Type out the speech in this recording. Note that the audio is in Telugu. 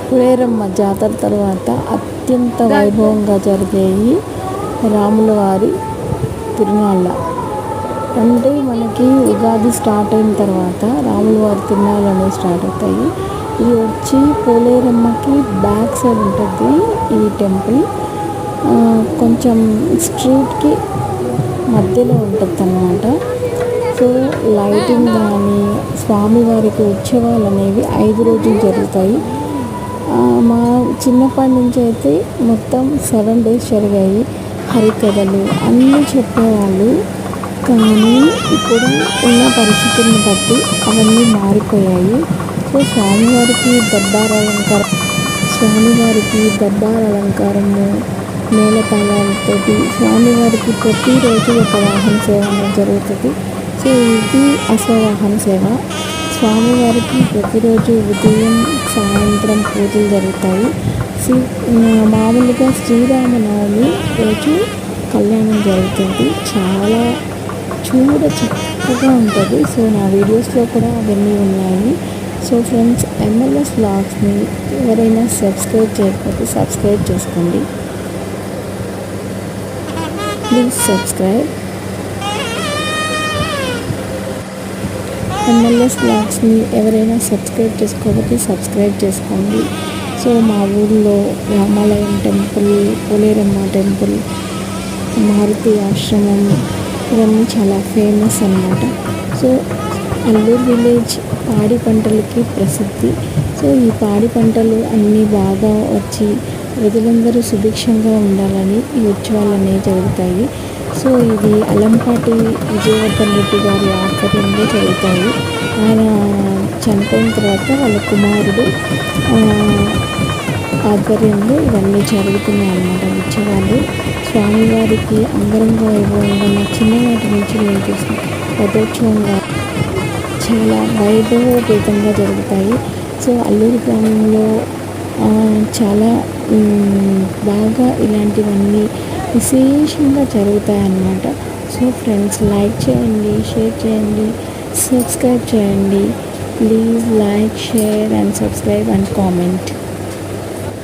పులేరమ్మ జాతర తర్వాత అత్యంత వైభవంగా జరిగేవి రాముల వారి తిరునాళ్ళ. అంటే మనకి ఉగాది స్టార్ట్ అయిన తర్వాత రాముల వారి తిరునాళ్ళు అనేవి స్టార్ట్ అవుతాయి. ఇది వచ్చి పోలేరమ్మకి బ్యాక్ సైడ్ ఉంటుంది ఈ టెంపుల్. కొంచెం స్ట్రీట్కి మధ్యలో ఉంటుంది అన్నమాట. సో లైటింగ్ కానీ స్వామివారికి ఉత్సవాలు అనేవి 5 రోజులు జరుగుతాయి. మా చిన్నప్పటి నుంచి అయితే మొత్తం 7 డేస్ జరిగాయి. హరికథలు అన్నీ చెప్పేవాళ్ళు. కానీ ఇప్పుడు ఉన్న పరిస్థితులను బట్టి అవన్నీ మారిపోయాయి. సో స్వామివారికి దర్బార్ అలంకారము మేళతాళాలతోటి స్వామివారికి ప్రతిరోజు ఒక వాహన సేవ అనేది జరుగుతుంది. సో ఇది అశ్వవాహన సేవ. స్వామివారికి ప్రతిరోజు ఉదయం సాయంత్రం పూజలు జరుగుతాయి. మామూలుగా శ్రీరామనవమి రోజు కళ్యాణం జరుగుతుంది. చాలా చక్కగా ఉంటుంది. సో నా వీడియోస్లో కూడా అవన్నీ ఉన్నాయి. సో ఫ్రెండ్స్, MLS వ్లాగ్స్ని ఎవరైనా సబ్స్క్రైబ్ చేయకపోతే సబ్స్క్రైబ్ చేసుకోండి. Please subscribe. MLS వ్లాగ్స్ని ఎవరైనా సబ్స్క్రైబ్ చేసుకోకపోతే సబ్స్క్రైబ్ చేసుకోండి. సో మా ఊళ్ళో రామాలయం టెంపుల్, పోలేరమ్మ టెంపుల్, మారుతి ఆశ్రమం ఇవన్నీ చాలా ఫేమస్ అన్నమాట. సో అల్లూరు విలేజ్ పాడి పంటలకి ప్రసిద్ధి. సో ఈ పాడి పంటలు అన్నీ బాగా వచ్చి ప్రజలందరూ సుభిక్షంగా ఉండాలని ఈ ఉత్సవాలు అనేవి జరుగుతాయి. సో ఇది అలంపాటి విజయవర్ధన్ రెడ్డి గారి ఆధ్వర్యంలో జరుగుతాయి. ఆయన చనిపోయిన తర్వాత వాళ్ళ కుమారుడు ఆధ్వర్యంలో ఇవన్నీ జరుగుతున్నాయి అన్నమాట ఉత్సవాలు. స్వామివారికి అంగరంగ వైభవంగా నా చిన్ననాటి నుంచి నేను చూసిన రథోత్సవంగా చాలా వైభవోపేతంగా జరుగుతాయి. సో అల్లూరు గ్రామంలో చాలా బాగా ఇలాంటివన్నీ విశేషంగా జరుగుతాయి అన్నమాట. సో ఫ్రెండ్స్, లైక్ చేయండి, షేర్ చేయండి, సబ్స్క్రైబ్ చేయండి. Please like, share and subscribe and comment.